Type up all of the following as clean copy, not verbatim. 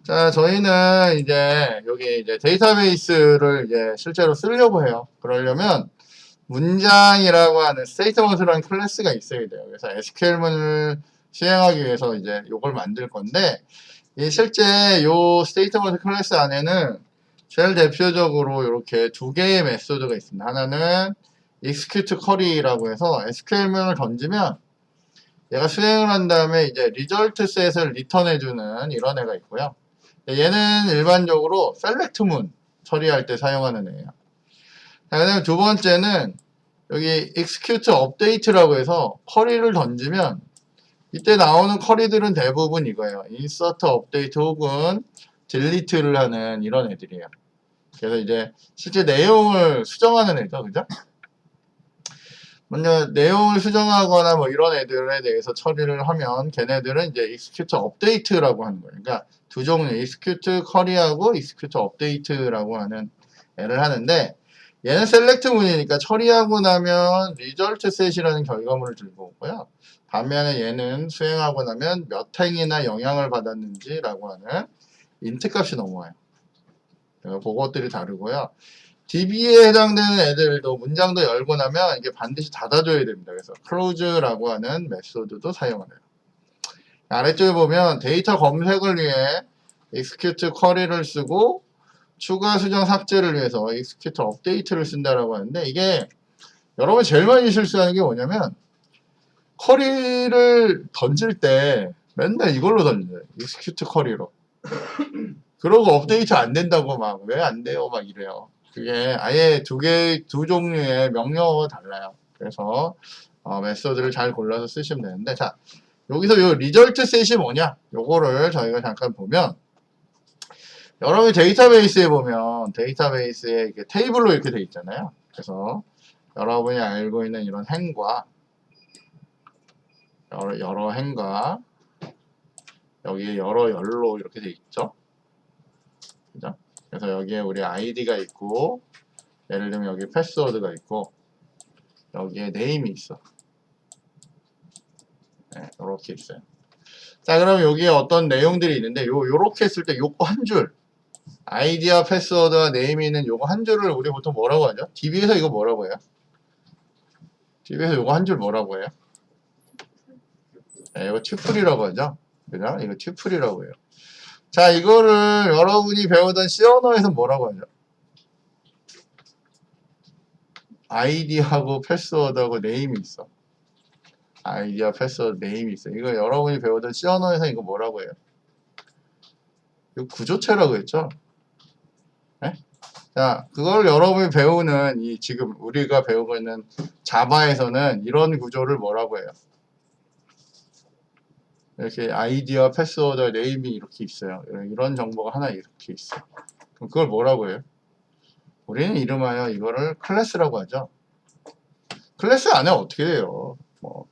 자, 저희는 이제 여기 이제 데이터베이스를 이제 실제로 쓰려고 해요. 그러려면 문장이라고 하는 스테이트먼트라는 클래스가 있어야 돼요. 그래서 SQL문을 수행하기 위해서 이제 요걸 만들 건데, 이 실제 요 스테이트먼트 클래스 안에는 제일 대표적으로 이렇게 두 개의 메소드가 있습니다. 하나는 execute query라고 해서 SQL문을 던지면 얘가 수행을 한 다음에 이제 result set을 리턴해주는 이런 애가 있고요. 얘는 일반적으로 select문 처리할 때 사용하는 애예요. 자, 그다음에 두 번째는 여기 execute update라고 해서 쿼리를 던지면 이때 나오는 쿼리들은 대부분 이거예요. insert update 혹은 delete를 하는 이런 애들이에요. 그래서 이제 실제 내용을 수정하는 애죠. 그죠? 먼저 내용을 수정하거나 뭐 이런 애들에 대해서 처리를 하면 걔네들은 이제 execute update라고 하는 거예요. 그러니까 두 종류 execute query하고 execute update라고 하는 애를 하는데 얘는 select 문이니까 처리하고 나면 result set이라는 결과물을 들고 오고요. 반면에 얘는 수행하고 나면 몇 행이나 영향을 받았는지라고 하는 int 값이 넘어와요. 그것들이 다르고요. DB에 해당되는 애들도 문장도 열고 나면 이게 반드시 닫아줘야 됩니다. 그래서 close라고 하는 메소드도 사용을 해요. 아래쪽에 보면 데이터 검색을 위해 execute query를 쓰고 추가 수정 삭제를 위해서 execute update를 쓴다라고 하는데 이게 여러분 제일 많이 실수하는 게 뭐냐면 쿼리를 던질 때 맨날 이걸로 던져요. execute 쿼리로. 그러고 업데이트 안 된다고 막 왜 안 돼요 막 이래요. 그게 아예 두 종류의 명령어가 달라요. 그래서 메소드를 잘 골라서 쓰시면 되는데 자 여기서 요 리절트 셋이 뭐냐 요거를 저희가 잠깐 보면 여러분이 데이터베이스에 보면 데이터베이스에 이렇게 테이블로 이렇게 돼 있잖아요. 그래서 여러분이 알고 있는 이런 행과 여러 행과 여기에 여러 열로 이렇게 돼 있죠. 그죠? 그래서 여기에 우리 아이디가 있고 예를 들면 여기 패스워드가 있고 여기에 네임이 있어. 네, 이렇게 있어요. 자, 그럼 여기에 어떤 내용들이 있는데 요렇게 했을 때 요거 한 줄 아이디와 패스워드와 네임이 있는 요거 한 줄을 우리 보통 뭐라고 하죠? DB에서 이거 뭐라고 해요? DB에서 요거 한 줄 뭐라고 해요? 네, 이거 튜플이라고 하죠. 그죠? 이거 튜플이라고 해요. 자, 이거를 여러분이 배우던 C 언어에서 뭐라고 하죠? 아이디하고 패스워드하고 네임이 있어. 아이디와 패스워드 네임이 있어. 이거 여러분이 배우던 C 언어에서 이거 뭐라고 해요? 이거 구조체라고 했죠? 네? 자, 그걸 여러분이 배우는 이 지금 우리가 배우고 있는 자바에서는 이런 구조를 뭐라고 해요? 이렇게 아이디와 패스워드 네임이 이렇게 있어요. 이런 정보가 하나 이렇게 있어. 그럼 그걸 뭐라고 해요? 우리는 이름하여 이거를 클래스라고 하죠. 클래스 안에 어떻게 돼요? 뭐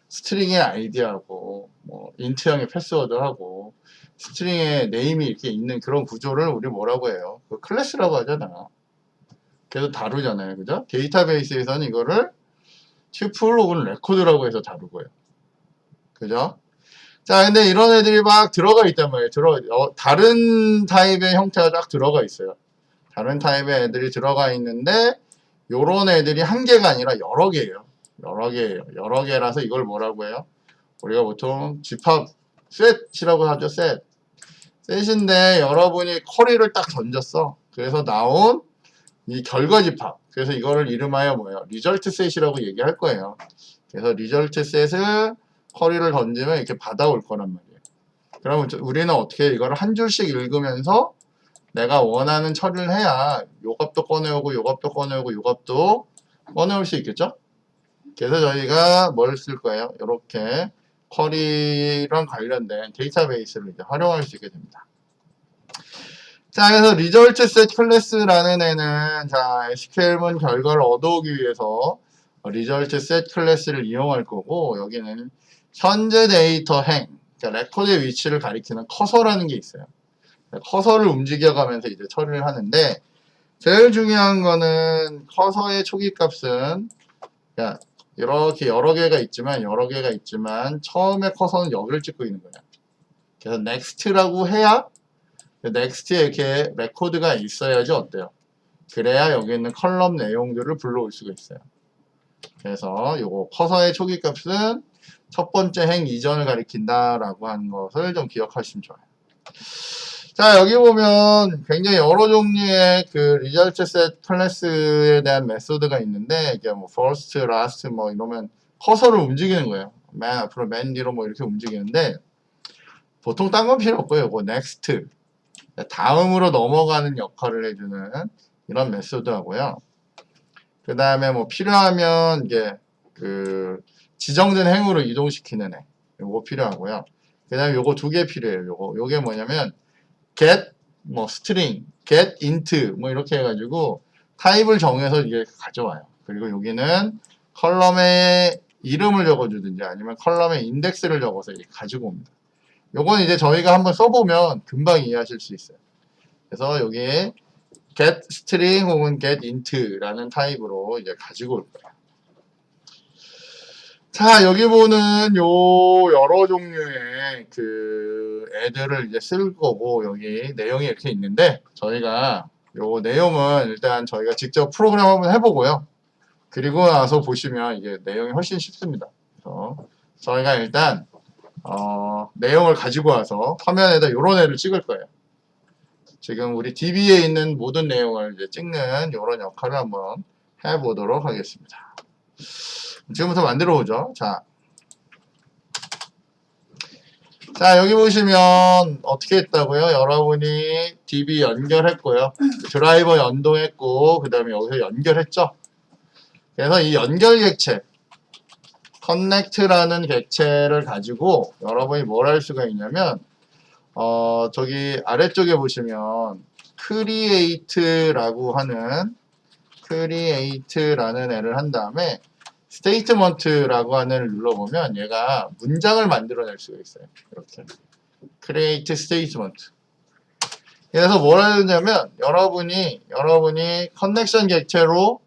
스트링의 아이디하고 뭐 인트형의 패스워드하고 스트링의 네임이 이렇게 있는 그런 구조를 우리 뭐라고 해요? 그 클래스라고 하잖아. 그래서 다루잖아요. 그죠? 데이터베이스에서는 이거를 튜플 혹은 레코드라고 해서 다루고요. 그죠? 자, 근데 이런 애들이 막 들어가 있단 말이에요. 다른 타입의 형태가 딱 들어가 있어요. 다른 타입의 애들이 들어가 있는데, 요런 애들이 한 개가 아니라 여러 개예요. 여러 개예요. 여러 개라서 이걸 뭐라고 해요? 우리가 보통 집합, 셋이라고 하죠, 셋. 셋인데, 여러분이 쿼리를 딱 던졌어. 그래서 나온 이 결과 집합. 그래서 이거를 이름하여 뭐예요? 리절트 셋이라고 얘기할 거예요. 그래서 리절트 셋을 쿼리를 던지면 이렇게 받아올 거란 말이에요. 그러면 우리는 어떻게 이걸 한 줄씩 읽으면서 내가 원하는 처리를 해야 요 값도 꺼내오고 요 값도 꺼내오고 요 값도 꺼내올 수 있겠죠? 그래서 저희가 뭘 쓸 거예요? 이렇게 쿼리랑 관련된 데이터베이스를 이제 활용할 수 있게 됩니다. 자, 그래서 result set 클래스라는 애는 자, SQL문 결과를 얻어오기 위해서 result set 클래스를 이용할 거고 여기는 현재 데이터 행, 그러니까 레코드의 위치를 가리키는 커서라는 게 있어요. 커서를 움직여가면서 이제 처리를 하는데 제일 중요한 거는 커서의 초기 값은 그러니까 이렇게 여러 개가 있지만 처음에 커서는 여기를 찍고 있는 거야. 그래서 next라고 해야 넥스트에 이렇게 레코드가 있어야지 어때요? 그래야 여기 있는 컬럼 내용들을 불러올 수가 있어요. 그래서 요거 커서의 초기 값은 첫 번째 행 이전을 가리킨다라고 하는 것을 좀 기억하시면 좋아요. 자, 여기 보면 굉장히 여러 종류의 그 리절트 셋 클래스에 대한 메소드가 있는데, 이게 뭐 first, last 뭐 이러면 커서를 움직이는 거예요. 맨 앞으로 맨 뒤로 뭐 이렇게 움직이는데, 보통 딴 건 필요 없고요. 요거 next, 다음으로 넘어가는 역할을 해주는 이런 메소드 하고요. 그 다음에 뭐 필요하면 이게 그 지정된 행으로 이동시키는 애, 요거 필요하고요. 그 다음에 요거 두 개 필요해요. 요게 뭐냐면 get 뭐 string, get int 뭐 이렇게 해가지고 타입을 정해서 이게 가져와요. 그리고 여기는 컬럼에 이름을 적어주든지 아니면 컬럼에 인덱스를 적어서 이렇게 가지고 옵니다. 요건 이제 저희가 한번 써보면 금방 이해하실 수 있어요. 그래서 여기에 get string 혹은 get int라는 타입으로 이제 가지고 올 거예요. 자, 여기 보는 요 여러 종류의 그 애들을 이제 쓸 거고, 여기 내용이 이렇게 있는데, 저희가 요 내용은 일단 저희가 직접 프로그램 한번 해보고요. 그리고 나서 보시면 이게 내용이 훨씬 쉽습니다. 그래서 저희가 일단, 내용을 가지고 와서 화면에다 요런 애를 찍을 거예요. 지금 우리 DB에 있는 모든 내용을 이제 찍는 요런 역할을 한번 해보도록 하겠습니다. 지금부터 만들어 보죠. 자, 여기 보시면 어떻게 했다고요? 여러분이 DB 연결했고요. 드라이버 연동했고, 그 다음에 여기서 연결했죠. 그래서 이 연결 객체, connect라는 객체를 가지고 여러분이 뭘 할 수가 있냐면, 저기 아래쪽에 보시면 create라는 애를 한 다음에 statement라고 하는 애를 눌러보면 얘가 문장을 만들어낼 수가 있어요. 이렇게 create statement. 그래서 뭘 하냐면 여러분이 커넥션 객체로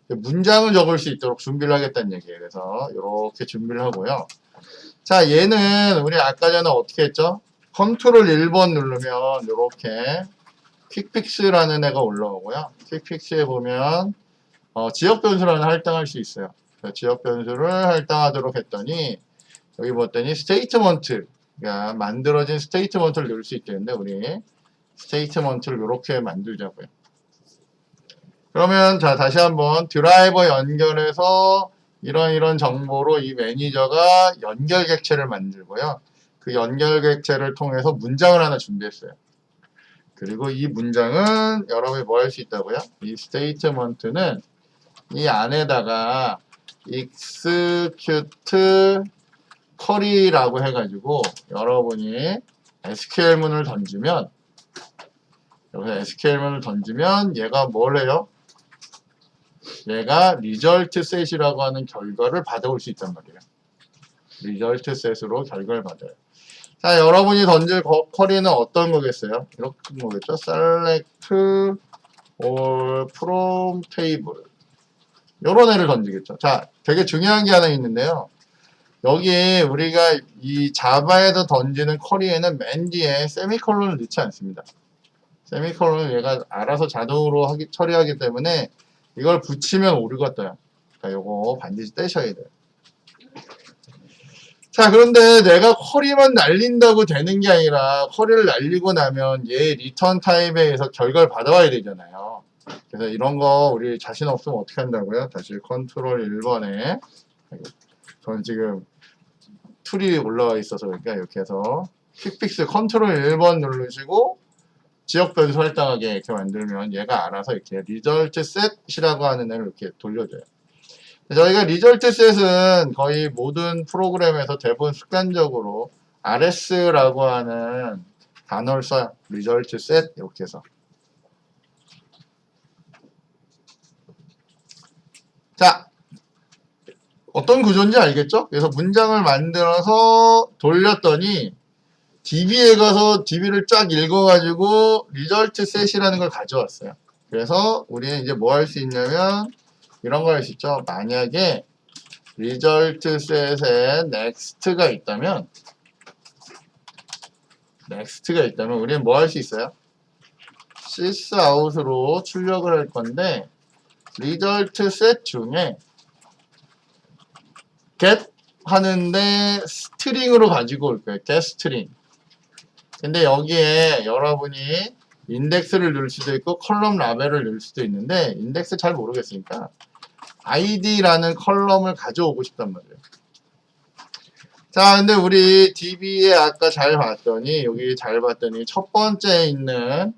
문장을 적을 수 있도록 준비를 하겠다는 얘기예요. 그래서 이렇게 준비를 하고요. 자, 얘는 우리 아까 전에 어떻게 했죠? 컨트롤 1번 누르면 이렇게 퀵픽스라는 애가 올라오고요. 퀵픽스에 보면 지역 변수라는 할당할 수 있어요. 지역 변수를 할당하도록 했더니 여기 봤더니 스테이트먼트, 그러니까 만들어진 스테이트먼트를 넣을 수 있겠는데 우리 스테이트먼트를 이렇게 만들자고요. 그러면 자, 다시 한번 드라이버 연결해서 이런 정보로 이 매니저가 연결 객체를 만들고요. 그 연결 객체를 통해서 문장을 하나 준비했어요. 그리고 이 문장은 여러분이 뭐 할 수 있다고요? 이 스테이트먼트는 이 안에다가 execute query라고 해가지고 여러분이 SQL문을 던지면 여기서 SQL문을 던지면 얘가 뭘 해요? 얘가 result set이라고 하는 결과를 받아올 수 있단 말이에요. result set으로 결과를 받아요. 자, 여러분이 던질 쿼리는 어떤 거겠어요? 이렇게 거겠죠? select all from table. 요런 애를 던지겠죠. 자, 되게 중요한 게 하나 있는데요. 여기 우리가 이 자바에서 던지는 쿼리에는 맨 뒤에 세미콜론을 넣지 않습니다. 세미콜론을 얘가 알아서 자동으로 처리하기 때문에 이걸 붙이면 오류가 떠요. 그러니까 요거 반드시 떼셔야 돼요. 자, 그런데 내가 쿼리만 날린다고 되는 게 아니라 쿼리를 날리고 나면 얘 리턴 타입에 의해서 결과를 받아와야 되잖아요. 그래서 이런 거 우리 자신 없으면 어떻게 한다고요? 다시 컨트롤 1번에 저는 지금 툴이 올라와 있어서 그러니까 이렇게 해서 퀵픽스 컨트롤 1번 누르시고 지역 변수 할당하게 이렇게 만들면 얘가 알아서 이렇게 리절트 셋이라고 하는 애를 이렇게 돌려줘요. 저희가 리절트 셋은 거의 모든 프로그램에서 대부분 습관적으로 RS라고 하는 단어를 써요. 리절트 셋 이렇게 해서. 자, 어떤 구조인지 알겠죠? 그래서 문장을 만들어서 돌렸더니 DB에 가서 DB를 쫙 읽어가지고 리절트 셋이라는 걸 가져왔어요. 그래서 우리는 이제 뭐 할 수 있냐면 이런 걸 할 수 있죠. 만약에 리절트 셋에 넥스트가 있다면 우리는 뭐 할 수 있어요? sysout으로 출력을 할 건데 result set 중에 get 하는데 스트링으로 가지고 올 거예요. get string. 근데 여기에 여러분이 인덱스를 넣을 수도 있고 컬럼 라벨을 넣을 수도 있는데 인덱스 잘 모르겠으니까 id라는 컬럼을 가져오고 싶단 말이에요. 자, 근데 우리 DB에 아까 잘 봤더니 여기 잘 봤더니 첫 번째 있는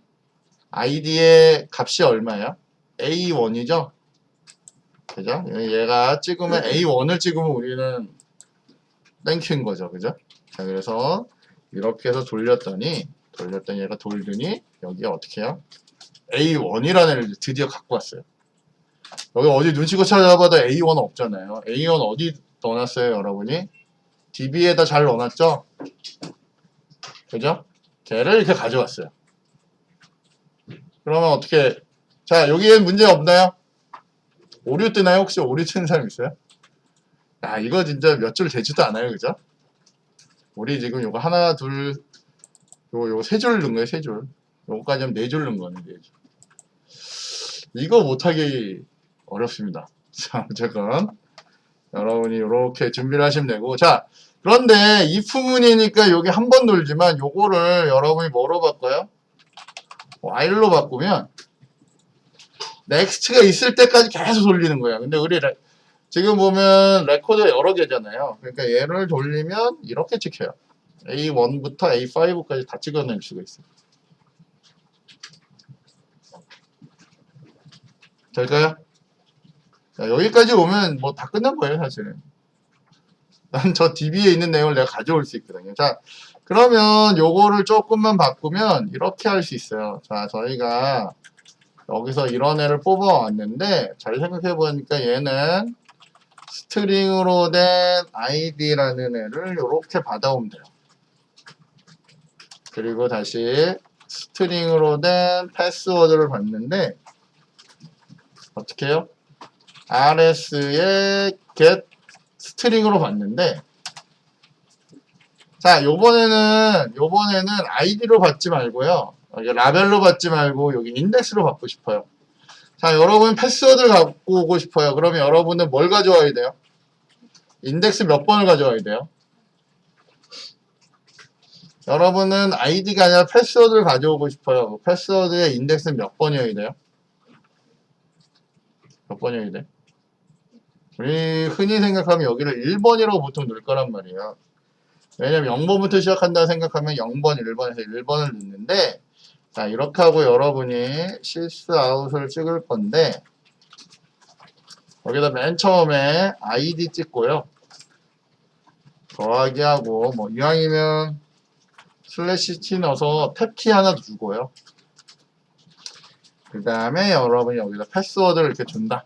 id의 값이 얼마야? A1이죠? 그죠? 얘가 찍으면 A1을 찍으면 우리는 땡큐인 거죠. 그죠? 자, 그래서 이렇게 해서 돌렸더니 얘가 돌더니 여기 어떻게 해요? A1이라는 애를 드디어 갖고 왔어요. 여기 어디 눈치고 찾아봐도 A1 없잖아요. A1 어디 넣어놨어요, 여러분이? DB에다 잘 넣어놨죠? 그죠? 걔를 이렇게 가져왔어요. 그러면 어떻게, 자, 여기엔 문제 없나요? 오류 뜨나요? 혹시 오류 뜨는 사람 있어요? 야, 이거 진짜 몇 줄 되지도 않아요, 그죠? 우리 지금 요거 하나, 둘, 요거 세 줄 넣은 거예요, 세 줄. 요거까지 하면 네 줄 넣은 거네, 네 줄. 이거 못하기 어렵습니다. 자, 어쨌건 여러분이 이렇게 준비를 하시면 되고, 자, 그런데 if문이니까 여기 한 번 돌지만 요거를 여러분이 뭐로 바꿔요? while로 바꾸면 next가 있을 때까지 계속 돌리는 거야. 근데 우리 지금 보면 레코드가 여러 개잖아요. 그러니까 얘를 돌리면 이렇게 찍혀요. A1부터 A5까지 다 찍어낼 수가 있어요. 될까요? 자, 여기까지 오면 뭐 다 끝난 거예요, 사실은. 난 저 DB에 있는 내용을 내가 가져올 수 있거든요. 자, 그러면 요거를 조금만 바꾸면 이렇게 할 수 있어요. 자, 저희가 여기서 이런 애를 뽑아왔는데 잘 생각해 보니까 얘는 스트링으로 된 id라는 애를 이렇게 받아오면 돼요. 그리고 다시 스트링으로 된 패스워드를 받는데 어떻게 해요? rs에 get 스트링으로 받는데 자, 요번에는 id로 받지 말고요. 여기 라벨로 받지 말고 여기 인덱스로 받고 싶어요. 자, 여러분 패스워드를 갖고 오고 싶어요. 그러면 여러분은 뭘 가져와야 돼요? 인덱스 몇 번을 가져와야 돼요? 여러분은 id가 아니라 패스워드를 가져오고 싶어요. 패스워드의 인덱스는 몇 번이어야 돼요? 몇 번이어야 돼? 우리 흔히 생각하면 여기를 1번이라고 보통 넣을 거란 말이에요. 왜냐면 0번부터 시작한다 생각하면 0번, 1번에서 1번을 넣는데 자, 이렇게 하고 여러분이 sysout을 찍을 건데 여기다 맨 처음에 id 찍고요. 더하기 하고 뭐 이왕이면 슬래시 T 넣어서 탭키 하나 두고요. 그 다음에 여러분이 여기다 패스워드를 이렇게 준다.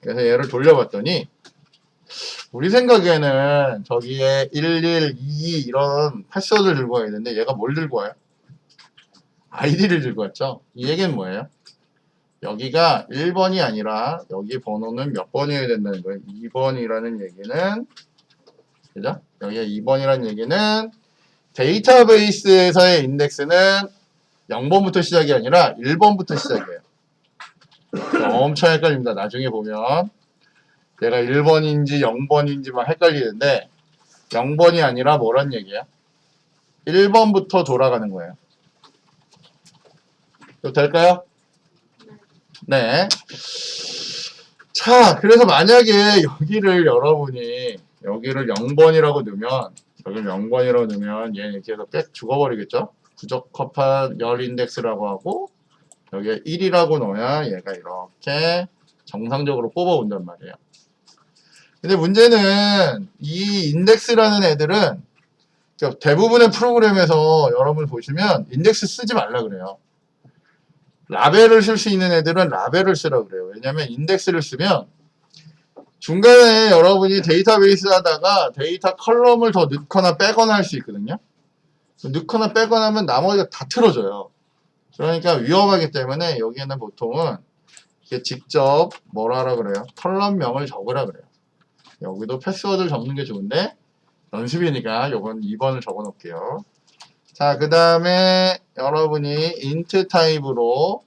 그래서 얘를 돌려봤더니 우리 생각에는 저기에 11, 22 이런 패스워드를 들고 와야 되는데 얘가 뭘 들고 와요? 아이디를 들고 왔죠? 이 얘기는 뭐예요? 여기가 1번이 아니라 여기 번호는 몇 번이어야 된다는 거예요. 2번이라는 얘기는 그죠? 여기가 2번이라는 얘기는 데이터베이스에서의 인덱스는 0번부터 시작이 아니라 1번부터 시작이에요. 엄청 헷갈립니다. 나중에 보면 얘가 1번인지 0번인지 막 헷갈리는데 0번이 아니라 뭐란 얘기야? 1번부터 돌아가는 거예요. 이거 될까요? 네. 자, 그래서 만약에 여기를 여러분이 여기를 0번이라고 넣으면 여기를 0번이라고 넣으면 얘는 이렇게 해서 빽 죽어버리겠죠? 부적합한 열 인덱스라고 하고 여기에 1이라고 넣어야 얘가 이렇게 정상적으로 뽑아온단 말이에요. 근데 문제는 이 인덱스라는 애들은 대부분의 프로그램에서 여러분 보시면 인덱스 쓰지 말라 그래요. 라벨을 쓸 수 있는 애들은 라벨을 쓰라 그래요. 왜냐면 인덱스를 쓰면 중간에 여러분이 데이터베이스 하다가 데이터 컬럼을 더 넣거나 빼거나 할 수 있거든요. 넣거나 빼거나 하면 나머지가 다 틀어져요. 그러니까 위험하기 때문에 여기에는 보통은 이렇게 직접 뭐라 하라 그래요? 컬럼명을 적으라 그래요. 여기도 패스워드를 적는 게 좋은데 연습이니까 요건 2번을 적어 놓을게요. 자, 그 다음에 여러분이 int 타입으로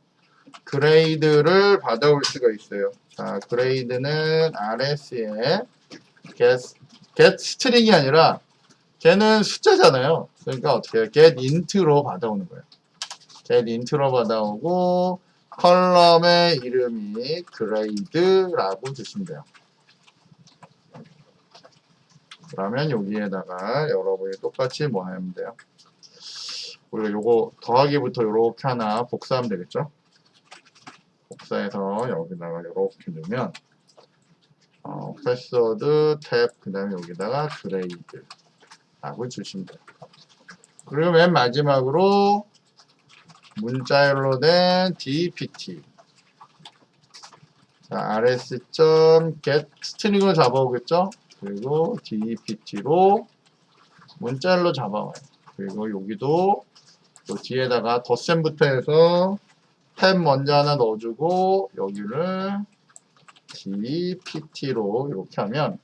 그레이드를 받아올 수가 있어요. 자, 그레이드는 rs에 get 스트링이 아니라 걔는 숫자잖아요. 그러니까 어떻게 해요? get int로 받아오는 거예요. get int로 받아오고 컬럼의 이름이 grade라고 주시면 돼요. 그러면 여기에다가 여러분이 똑같이 뭐 하면 돼요? 우리가 요거 더하기부터 요렇게 하나 복사하면 되겠죠? 복사해서 여기다가 요렇게 넣으면 패스워드 탭 그 다음에 여기다가 grade라고 주시면 돼요. 그리고 맨 마지막으로 문자열로 된 dpt 자, rs.get 스트링으로 잡아오겠죠? 그리고 dpt로 문자열로 잡아와요. 그리고 여기도 또 뒤에다가 덧셈부터 해서 탭 먼저 하나 넣어주고 여기를 dpt로 이렇게 하면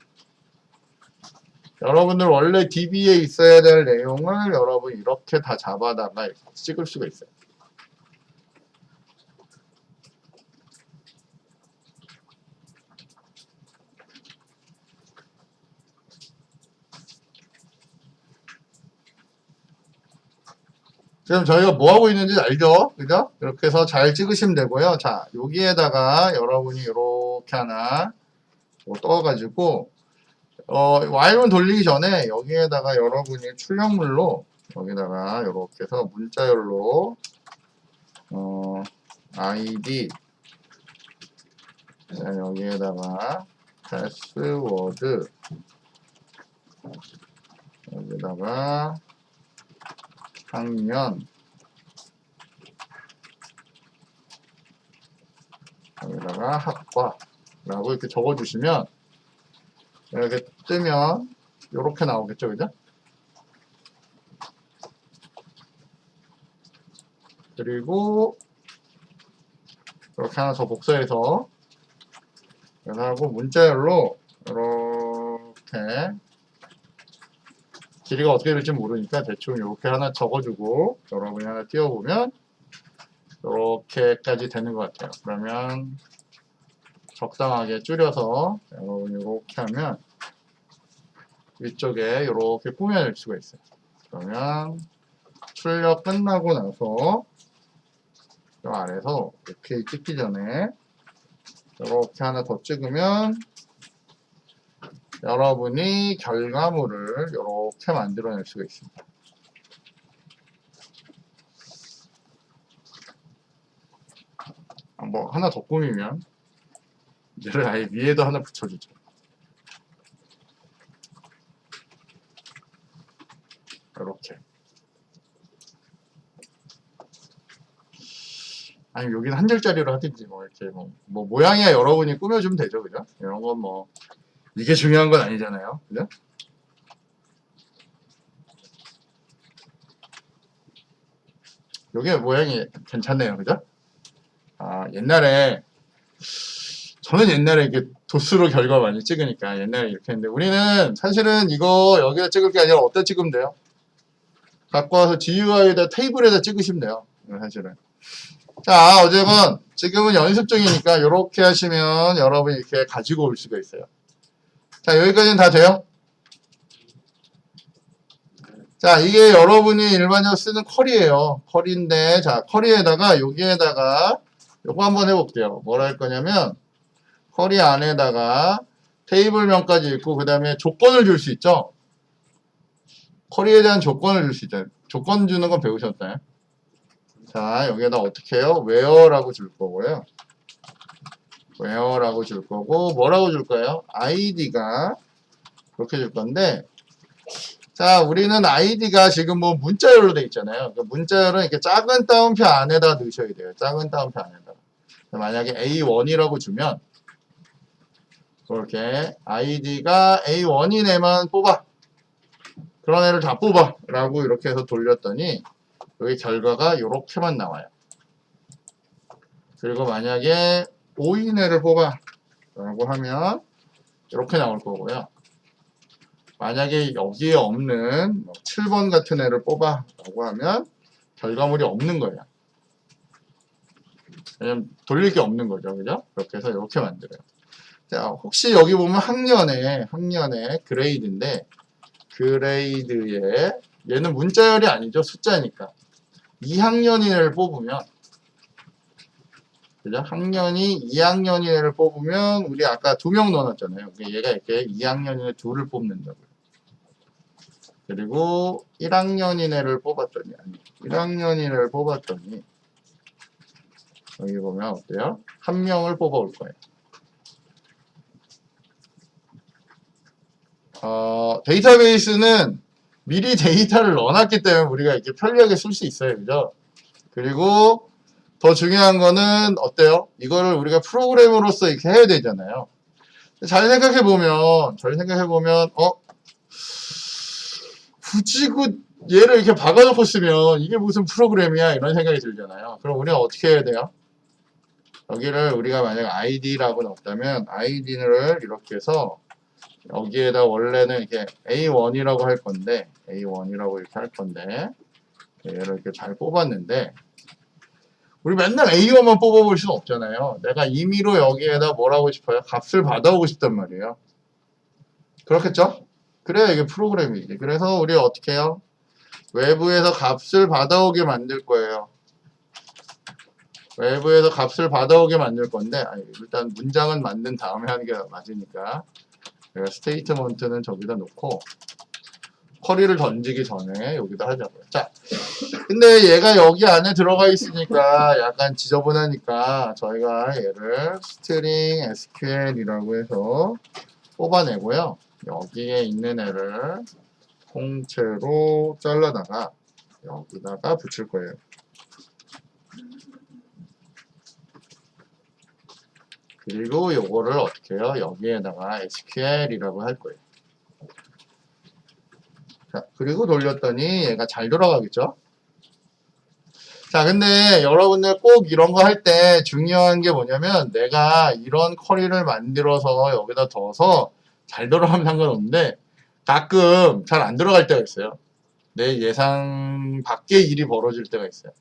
여러분들 원래 db에 있어야 될 내용을 여러분 이렇게 다 잡아다가 찍을 수가 있어요. 지금 저희가 뭐 하고 있는지 알죠? 그죠? 이렇게 해서 잘 찍으시면 되고요. 자, 여기에다가 여러분이 이렇게 하나 떠가지고 while은 돌리기 전에 여기에다가 여러분이 출력물로 여기다가 이렇게 해서 문자열로 id 여기에다가 패스워드 여기다가 학년 여기다가 학과라고 이렇게 적어주시면 이렇게 뜨면 이렇게 나오겠죠, 그죠? 그리고 이렇게 하나 더 복사해서 하고 문자열로 이렇게 길이가 어떻게 될지 모르니까 대충 이렇게 하나 적어주고 여러분이 하나 띄워보면 이렇게까지 되는 것 같아요. 그러면 적당하게 줄여서 여러분이 이렇게 하면 위쪽에 이렇게 꾸며낼 수가 있어요. 그러면 출력 끝나고 나서 이 아래서 오케이 찍기 전에 이렇게 하나 더 찍으면 여러분이 결과물을 이렇게 만들어낼 수가 있습니다. 뭐 하나 더 꾸미면 얘를 아예 위에도 하나 붙여주죠. 이렇게. 아니 여기는 한 줄짜리로 하든지 뭐 이렇게 뭐 모양이야 여러분이 꾸며주면 되죠, 그죠? 이런 건 뭐 이게 중요한 건 아니잖아요, 그죠? 요게 모양이 괜찮네요, 그죠? 아, 저는 옛날에 이렇게 도스로 결과 많이 찍으니까 옛날에 이렇게 했는데 우리는 사실은 이거 여기다 찍을 게 아니라 어디다 찍으면 돼요? 갖고 와서 GUI에다 테이블에다 찍으시면 돼요, 사실은. 자, 어쨌건 지금은 연습 중이니까 이렇게 하시면 여러분이 이렇게 가지고 올 수가 있어요. 자, 여기까지는 다 돼요? 자, 이게 여러분이 일반적으로 쓰는 쿼리예요. 쿼리인데, 자, 쿼리에다가 여기에다가 요거 한번 해볼게요. 뭐라 할 거냐면 쿼리 안에다가 테이블명까지 있고 그 다음에 조건을 줄 수 있죠. 쿼리에 대한 조건을 줄 수 있잖아요. 조건 주는 건 배우셨나요? 자, 여기에다 어떻게 해요? where라고 줄 거고요. where라고 줄 거고 뭐라고 줄 거예요? id가 그렇게 줄 건데 자, 우리는 id가 지금 뭐 문자열로 돼 있잖아요. 그러니까 문자열은 이렇게 작은 따옴표 안에다 넣으셔야 돼요. 작은 따옴표 안에다. 만약에 A1이라고 주면 그렇게 id가 A1인 애만 뽑아. 그런 애를 다 뽑아. 라고 이렇게 해서 돌렸더니 여기 결과가 이렇게만 나와요. 그리고 만약에 5인 애를 뽑아. 라고 하면 이렇게 나올 거고요. 만약에 여기에 없는 7번 같은 애를 뽑아 라고 하면 결과물이 없는 거예요. 왜냐면 돌릴 게 없는 거죠. 그죠? 그렇게 해서 이렇게 만들어요. 자, 혹시 여기 보면 학년의 그레이드인데, 그레이드에, 얘는 문자열이 아니죠. 숫자니까. 2학년인을 뽑으면, 그죠? 학년이 2학년인을 뽑으면, 우리 아까 2명 넣어놨잖아요. 얘가 이렇게 2학년인을 2를 뽑는다고요. 그리고 1학년인 애를 뽑았더니, 1학년인 애를 뽑았더니, 여기 보면 어때요? 1명을 뽑아올 거예요. 데이터베이스는 미리 데이터를 넣어놨기 때문에 우리가 이렇게 편리하게 쓸 수 있어요. 그죠? 그리고 더 중요한 거는 어때요? 이거를 우리가 프로그램으로서 이렇게 해야 되잖아요. 잘 생각해보면, 굳이 얘를 이렇게 박아놓고 쓰면 이게 무슨 프로그램이야? 이런 생각이 들잖아요. 그럼 우리가 어떻게 해야 돼요? 여기를 우리가 만약 id라고 넣었다면, id를 이렇게 해서 여기에다 원래는 이렇게 A1이라고 할 건데, A1이라고 이렇게 할 건데, 얘를 이렇게 잘 뽑았는데, 우리 맨날 A1만 뽑아볼 수는 없잖아요. 내가 임의로 여기에다 뭘 하고 싶어요? 값을 받아오고 싶단 말이에요. 그렇겠죠? 그래야 이게 프로그램이지. 그래서 우리 어떻게 해요? 외부에서 값을 받아오게 만들 거예요. 외부에서 값을 받아오게 만들 건데, 일단 문장은 만든 다음에 하는 게 맞으니까. 내가 스테이트먼트는 저기다 놓고, 쿼리를 던지기 전에 여기다 하자고요. 자, 근데 얘가 여기 안에 들어가 있으니까 약간 지저분하니까 저희가 얘를 string SQL이라고 해서 뽑아내고요. 여기에 있는 애를 통째로 잘라다가 여기다가 붙일 거예요. 그리고 요거를 어떻게 해요? 여기에다가 SQL이라고 할 거예요. 자, 그리고 돌렸더니 얘가 잘 돌아가겠죠? 자, 근데 여러분들 꼭 이런 거 할 때 중요한 게 뭐냐면 내가 이런 쿼리를 만들어서 여기다 둬서 잘 돌아가면 상관없는데 가끔 잘 안 들어갈 때가 있어요. 내 예상 밖의 일이 벌어질 때가 있어요.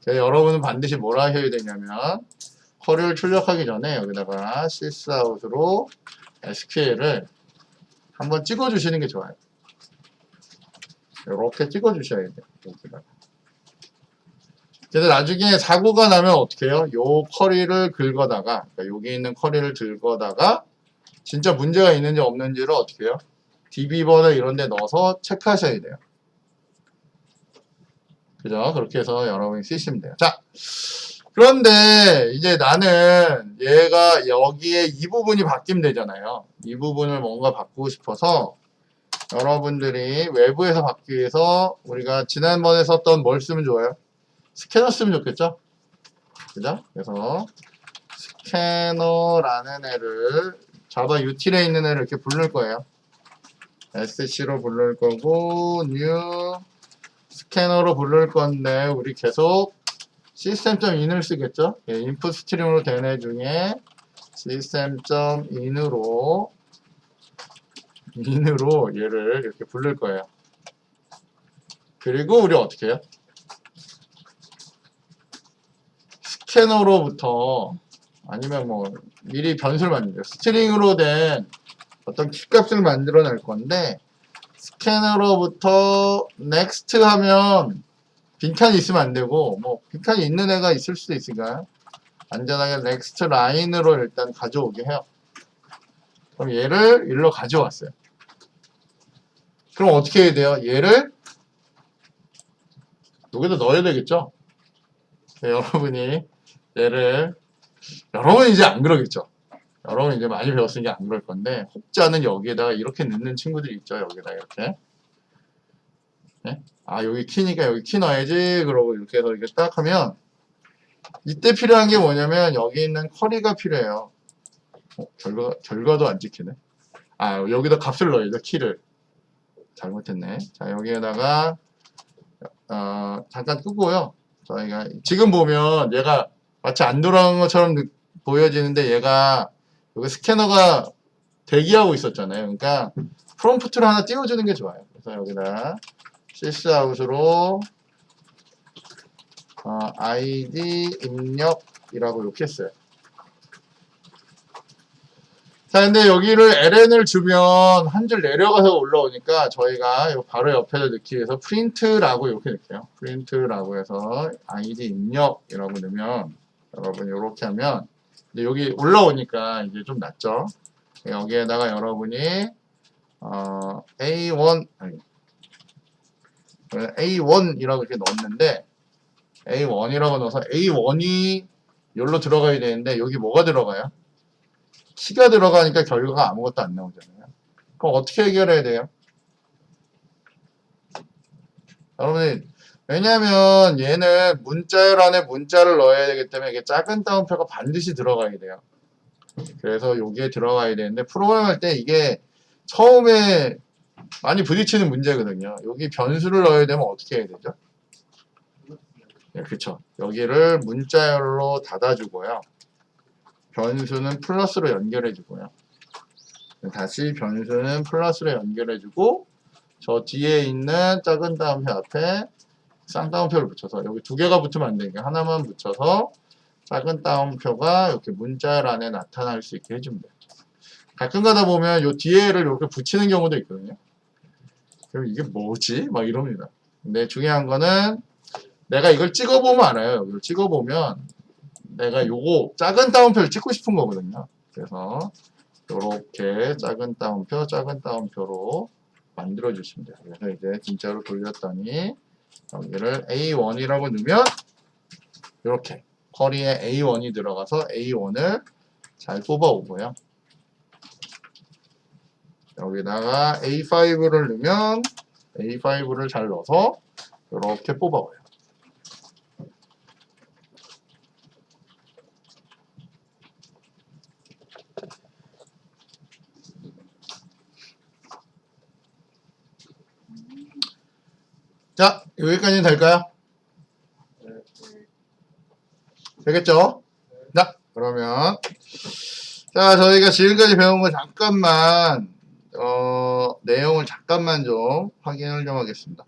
그래서 여러분은 반드시 뭘 하셔야 되냐면 쿼리를 출력하기 전에 여기다가 sysout으로 SQL을 한번 찍어주시는 게 좋아요. 이렇게 찍어주셔야 돼요. 여기다가. 그래서 나중에 사고가 나면 어떻게 해요? 요 쿼리를 긁어다가, 그러니까 여기 있는 쿼리를 긁어다가 진짜 문제가 있는지 없는지를 어떻게 해요? db번호 이런 데 넣어서 체크하셔야 돼요. 그죠? 그렇게 해서 여러분이 쓰시면 돼요. 자, 그런데 이제 나는 얘가 여기에 이 부분이 바뀌면 되잖아요. 이 부분을 뭔가 바꾸고 싶어서 여러분들이 외부에서 받기 위해서 우리가 지난번에 썼던 뭘 쓰면 좋아요? 스캐너 쓰면 좋겠죠? 그죠? 그래서 스캐너라는 애를 자바 util에 있는 애를 이렇게 부를 거예요. sc로 부를 거고 new 스캐너로 부를 건데 우리 계속 system.in을 쓰겠죠? 예, input 스트림으로 된 애 중에 system.in으로 얘를 이렇게 부를 거예요. 그리고 우리 어떻게 해요? 스캐너로부터 아니면 뭐 미리 변수를 만들죠. 스트링으로 된 어떤 키값을 만들어낼 건데 스캐너로부터 next 하면 빈칸이 있으면 안 되고 뭐 빈칸이 있는 애가 있을 수도 있으니까 안전하게 next 라인으로 일단 가져오게 해요. 그럼 얘를 일로 가져왔어요. 그럼 어떻게 해야 돼요? 얘를 여기다 넣어야 되겠죠? 네, 여러분이 얘를 여러분 이제 안 그러겠죠? 여러분 이제 많이 배웠으니까 안 그럴 건데 혹자는 여기에다가 이렇게 넣는 친구들이 있죠. 여기다 이렇게 네? 아 여기 키니까 여기 키 넣어야지 그러고 이렇게 해서 이렇게 딱 하면 이때 필요한 게 뭐냐면 여기 있는 쿼리가 필요해요. 결과도 안 찍히네. 아 여기다 값을 넣어야죠. 키를 잘못했네. 자 여기에다가 잠깐 끄고요. 저희가 지금 보면 얘가 마치 안 돌아간 것처럼 보여지는데 얘가 여기 스캐너가 대기하고 있었잖아요. 그러니까 프롬프트를 하나 띄워주는 게 좋아요. 그래서 여기다 sysout으로 id 입력이라고 이렇게 했어요. 자, 근데 여기를 ln을 주면 한 줄 내려가서 올라오니까 저희가 바로 옆에다 넣기 위해서 print라고 이렇게 넣을게요. print라고 해서 id 입력이라고 넣으면 여러분 이렇게 하면 이제 여기 올라오니까 이제 좀 낫죠. 여기에다가 여러분이 A1 아니 A1이라고 이렇게 넣었는데 A1이라고 넣어서 A1이 여기로 들어가야 되는데 여기 뭐가 들어가요? 키가 들어가니까 결과가 아무것도 안 나오잖아요. 그럼 어떻게 해결해야 돼요? 여러분이 왜냐하면 얘는 문자열 안에 문자를 넣어야 되기 때문에 이게 작은 따옴표가 반드시 들어가야 돼요. 그래서 여기에 들어가야 되는데 프로그램 할 때 이게 처음에 많이 부딪히는 문제거든요. 여기 변수를 넣어야 되면 어떻게 해야 되죠? 네, 그쵸. 여기를 문자열로 닫아주고요. 변수는 플러스로 연결해주고요. 다시 변수는 플러스로 연결해주고 저 뒤에 있는 작은 따옴표 앞에 쌍따옴표를 붙여서 여기 두 개가 붙으면 안 되니까 하나만 붙여서 작은 따옴표가 이렇게 문자열 안에 나타날 수 있게 해주면 돼요. 가끔 가다 보면 요 뒤에를 이렇게 붙이는 경우도 있거든요. 그럼 이게 뭐지? 막 이럽니다. 근데 중요한 거는 내가 이걸 찍어보면 알아요. 이걸 찍어보면 내가 요거 작은 따옴표를 찍고 싶은 거거든요. 그래서 이렇게 작은 따옴표로 만들어 주시면 돼요. 그래서 이제 진짜로 돌렸더니 여기를 A1이라고 넣으면 이렇게 쿼리에 A1이 들어가서 A1을 잘 뽑아오고요. 여기다가 A5를 넣으면 A5를 잘 넣어서 이렇게 뽑아와요. 자, 여기까지는 될까요? 되겠죠? 자, 그러면 자, 저희가 지금까지 배운 거 잠깐만 내용을 잠깐만 좀 확인을 좀 하겠습니다.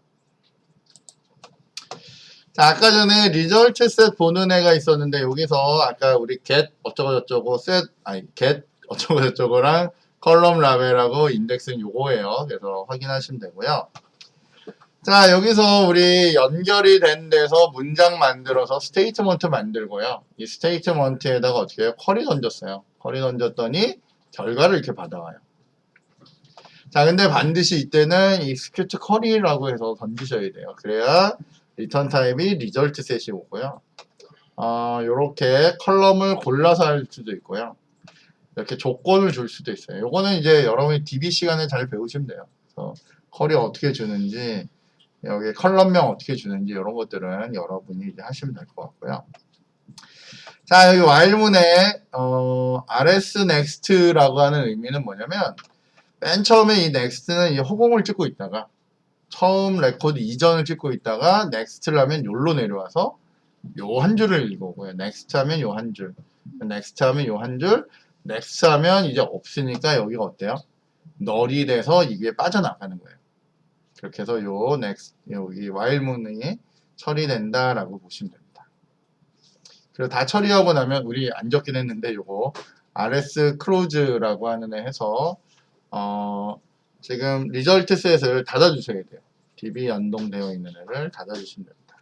자, 아까 전에 리절트 셋 보는 애가 있었는데 여기서 아까 우리 get 어쩌고저쩌고 set get 어쩌고저쩌고랑 컬럼 라벨하고 인덱스는 요거예요. 그래서 확인하시면 되고요. 자, 여기서 우리 연결이 된 데서 문장 만들어서 스테이트먼트 만들고요. 이 스테이트먼트에다가 어떻게 해요? 쿼리 던졌어요. 쿼리 던졌더니 결과를 이렇게 받아와요. 자, 근데 반드시 이때는 execute 쿼리라고 해서 던지셔야 돼요. 그래야 리턴 타입이 리절트 셋이 오고요. 요렇게 컬럼을 골라서 할 수도 있고요. 이렇게 조건을 줄 수도 있어요. 요거는 이제 여러분이 DB 시간에 잘 배우시면 돼요. 그래서 쿼리 어떻게 주는지 여기 컬럼명 어떻게 주는지 이런 것들은 여러분이 이제 하시면 될 것 같고요. 자, 여기 while문에 rs next라고 하는 의미는 뭐냐면 맨 처음에 이 next는 이 허공을 찍고 있다가 처음 레코드 이전을 찍고 있다가 next를 하면 요로 내려와서 요 한 줄을 읽어오고요. next 하면 요 한 줄, next 하면 요 한 줄, next 하면 이제 없으니까 여기가 어때요? 널이 돼서 이게 빠져나가는 거예요. 그렇게 해서 요 next 여기 while문이 처리된다라고 보시면 됩니다. 그리고 다 처리하고 나면 우리 안 적긴 했는데 요거 rs close라고 하는 애 해서 지금 리절트 셋을 닫아주셔야 돼요. DB 연동되어 있는 애를 닫아주시면 됩니다.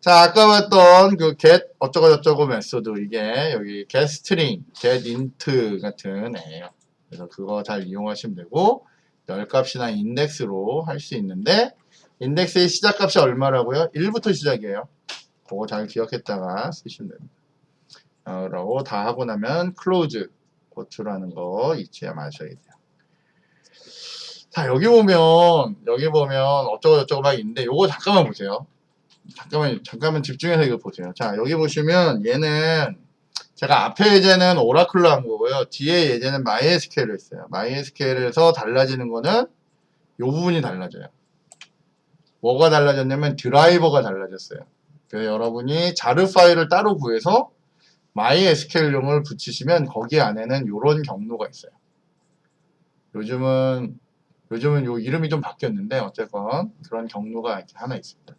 자, 아까 봤던 그 get 어쩌고저쩌고 메소드 이게 여기 get string, get int 같은 애예요. 그래서 그거 잘 이용하시면 되고 열값이나 인덱스로 할 수 있는데 인덱스의 시작값이 얼마라고요? 1부터 시작이에요. 그거 잘 기억했다가 쓰시면 됩니다. 라고 다 하고 나면 close 고추라는 거 잊지 마셔야 돼요. 자, 여기 보면 어쩌고저쩌고 막 있는데 요거 잠깐만 보세요. 잠깐만 집중해서 이거 보세요. 자, 여기 보시면 얘는 제가 앞에 예제는 오라클로 한 거고요. 뒤에 예제는 MySQL로 했어요. MySQL에서 달라지는 거는 요 부분이 달라져요. 뭐가 달라졌냐면 드라이버가 달라졌어요. 그래서 여러분이 자르 파일을 따로 구해서 MySQL용을 붙이시면 거기 안에는 요런 경로가 있어요. 요즘은 요 이름이 좀 바뀌었는데 어쨌건 그런 경로가 이렇게 하나 있습니다.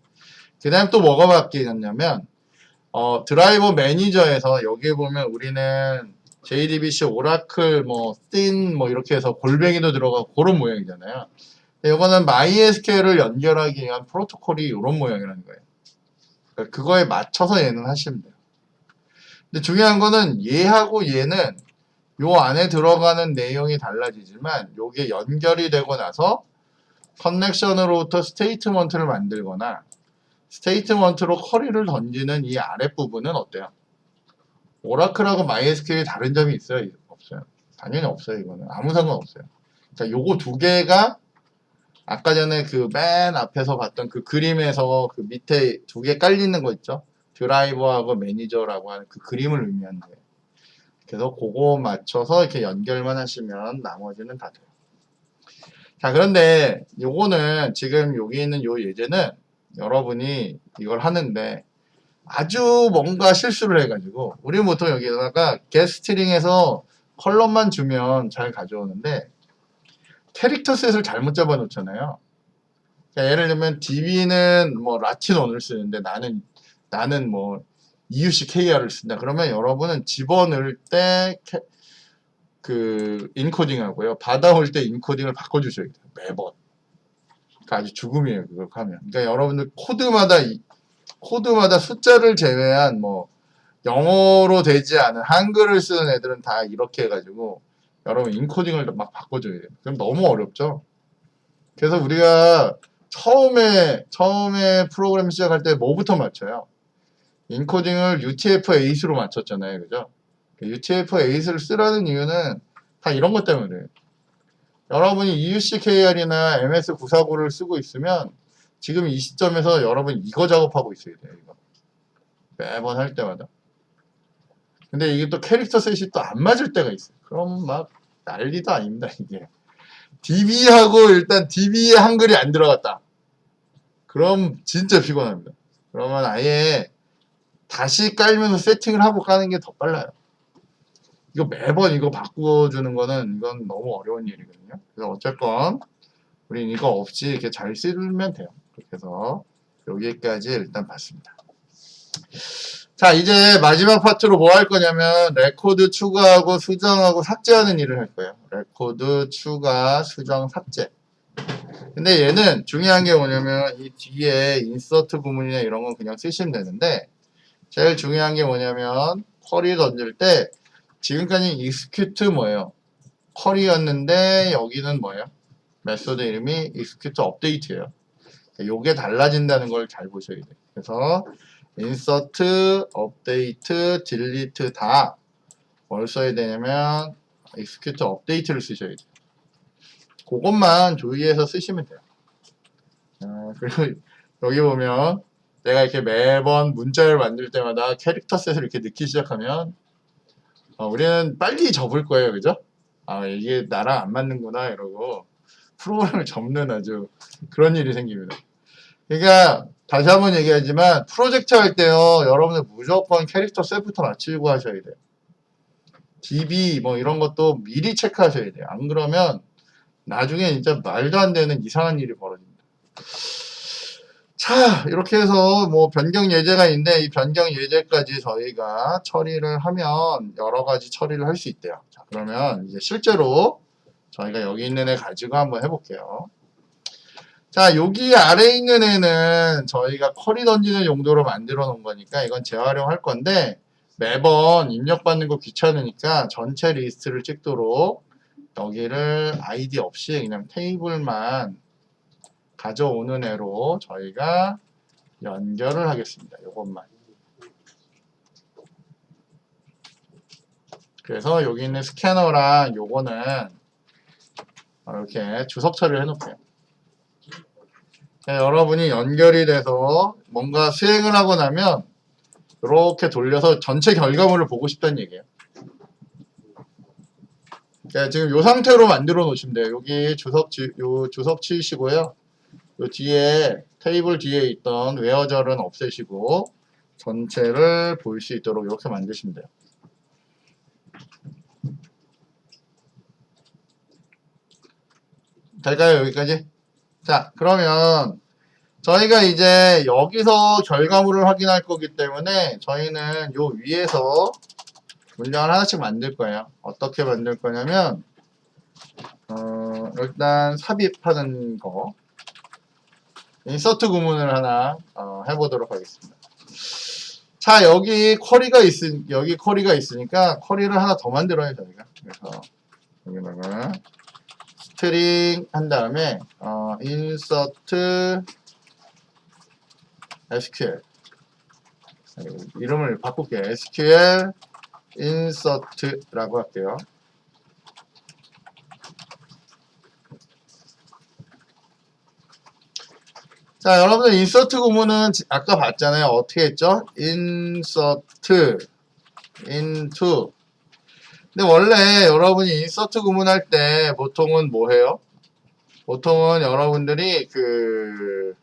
그 다음 또 뭐가 바뀌었냐면 드라이버 매니저에서 여기 보면 우리는 JDBC, 오라클, 뭐 씬 뭐 이렇게 해서 골뱅이도 들어가고 그런 모양이잖아요. 이거는 MySQL을 연결하기 위한 프로토콜이 이런 모양이라는 거예요. 그러니까 그거에 맞춰서 얘는 하시면 돼요. 근데 중요한 거는 얘하고 얘는 요 안에 들어가는 내용이 달라지지만 요게 연결이 되고 나서 커넥션으로부터 스테이트먼트를 만들거나 스테이트먼트로 쿼리를 던지는 이 아랫부분은 어때요? 오라클하고 MySQL이 다른 점이 있어요? 없어요? 당연히 없어요. 이거는 아무 상관없어요. 자, 요거 두 개가 아까 전에 그 맨 앞에서 봤던 그 그림에서 그 밑에 두 개 깔리는 거 있죠? 드라이버하고 매니저라고 하는 그 그림을 의미하는 거예요. 그래서 그거 맞춰서 이렇게 연결만 하시면 나머지는 다 돼요. 자, 그런데 요거는 지금 여기 있는 요 예제는 여러분이 이걸 하는데 아주 뭔가 실수를 해가지고 우리는 보통 여기다가 getString에서 컬럼만 주면 잘 가져오는데 캐릭터 셋을 잘못 잡아 놓잖아요. 그러니까 예를 들면 db는 뭐 라틴1을 쓰는데 나는 뭐 EUCKR을 쓴다. 그러면 여러분은 집어넣을 때 그 인코딩하고요. 받아올 때 인코딩을 바꿔주셔야 돼요. 매번. 그러니까 아주 죽음이에요. 그걸 하면. 그러니까 여러분들 코드마다 숫자를 제외한 뭐 영어로 되지 않은 한글을 쓰는 애들은 다 이렇게 해가지고 여러분 인코딩을 막 바꿔줘야 돼요. 그럼 너무 어렵죠. 그래서 우리가 처음에 프로그램 시작할 때 뭐부터 맞춰요? 인코딩을 UTF-8로 맞췄잖아요. 그죠? UTF-8을 쓰라는 이유는 다 이런 것 때문에 여러분이 EUCKR이나 MS949를 쓰고 있으면 지금 이 시점에서 여러분 이거 작업하고 있어야 돼요. 이거. 매번 할 때마다. 근데 이게 또 캐릭터 셋이 또 안 맞을 때가 있어요. 그럼 막 난리도 아닙니다, 이게. DB하고 일단 DB에 한글이 안 들어갔다. 그럼 진짜 피곤합니다. 그러면 아예 다시 깔면서 세팅을 하고 까는 게 더 빨라요. 이거 매번 이거 바꿔주는 거는 이건 너무 어려운 일이거든요. 그래서 어쨌건 우린 이거 없이 이렇게 잘 쓰면 돼요. 그렇게 해서 여기까지 일단 봤습니다. 자, 이제 마지막 파트로 뭐 할 거냐면 레코드 추가하고 수정하고 삭제하는 일을 할 거예요. 레코드 추가, 수정, 삭제. 근데 얘는 중요한 게 뭐냐면 이 뒤에 인서트 부분이나 이런 건 그냥 쓰시면 되는데 제일 중요한 게 뭐냐면 쿼리 던질 때 지금까지 execute 뭐예요? 쿼리였는데 여기는 뭐예요? 메소드 이름이 execute update예요. 요게 달라진다는 걸 잘 보셔야 돼요. 그래서 insert, update, delete 다 뭘 써야 되냐면 execute update를 쓰셔야 돼요. 그것만 주의해서 쓰시면 돼요. 그리고 여기 보면 내가 이렇게 매번 문자를 만들 때마다 캐릭터 셋을 이렇게 넣기 시작하면 우리는 빨리 접을 거예요. 그죠? 아, 이게 나랑 안 맞는구나 이러고 프로그램을 접는 아주 그런 일이 생깁니다. 그러니까 다시 한번 얘기하지만 프로젝트 할 때요. 여러분들 무조건 캐릭터 셋부터 맞추고 하셔야 돼요. DB 뭐 이런 것도 미리 체크하셔야 돼요. 안 그러면 나중에 진짜 말도 안 되는 이상한 일이 벌어집니다. 자, 이렇게 해서 뭐 변경 예제가 있는데 이 변경 예제까지 저희가 처리를 하면 여러 가지 처리를 할 수 있대요. 자, 그러면 이제 실제로 저희가 여기 있는 애 가지고 한번 해볼게요. 자, 여기 아래에 있는 애는 저희가 쿼리 던지는 용도로 만들어 놓은 거니까 이건 재활용할 건데 매번 입력받는 거 귀찮으니까 전체 리스트를 찍도록 여기를 아이디 없이 그냥 테이블만 가져오는 애로 저희가 연결을 하겠습니다. 이것만. 그래서 여기 있는 스캐너랑 요거는 이렇게 주석 처리를 해놓을게요. 여러분이 연결이 돼서 뭔가 수행을 하고 나면 이렇게 돌려서 전체 결과물을 보고 싶다는 얘기예요. 지금 이 상태로 만들어 놓으시면 돼요. 여기 요 주석 치우시고요. 요 뒤에 테이블 뒤에 있던 웨어절은 없애시고 전체를 볼 수 있도록 이렇게 만드시면 돼요. 될까요? 여기까지? 자, 그러면 저희가 이제 여기서 결과물을 확인할 거기 때문에 저희는 요 위에서 문장을 하나씩 만들 거예요. 어떻게 만들 거냐면 일단 삽입하는 거 인서트 구문을 하나 해보도록 하겠습니다. 자, 여기 쿼리가 있으니까 쿼리를 하나 더 만들어요, 저희가. 그래서 여기다가 스트링 한 다음에 인서트 SQL 이름을 바꿀게요. SQL insert라고 할게요. 자, 여러분들 insert 구문은 아까 봤잖아요. 어떻게 했죠? insert into. 근데 원래 여러분이 insert 구문할 때 보통은 뭐 해요? 보통은 여러분들이 그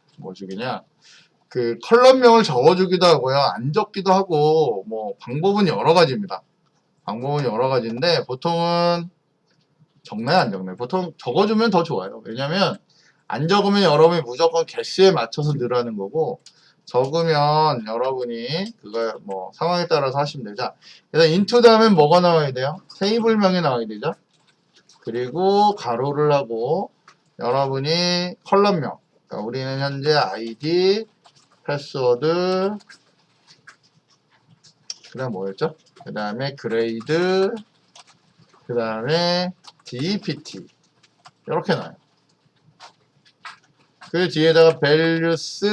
컬럼명을 적어주기도 하고요. 안 적기도 하고 뭐 방법은 여러 가지입니다. 방법은 여러 가지인데 보통은 적나요, 안 적나요? 보통 적어주면 더 좋아요. 왜냐면 안 적으면 여러분이 무조건 개수에 맞춰서 넣으라는 거고 적으면 여러분이 그거 뭐 상황에 따라서 하시면 되죠. 그래서 into 다음엔 뭐가 나와야 돼요? 테이블명이 나와야 되죠. 그리고 가로를 하고 여러분이 컬럼명. 그러니까 우리는 현재 ID, 패스워드, 그 다음 뭐였죠? 그 다음에 그레이드, 그 다음에 DPT 이렇게 나와요. 그 뒤에다가 values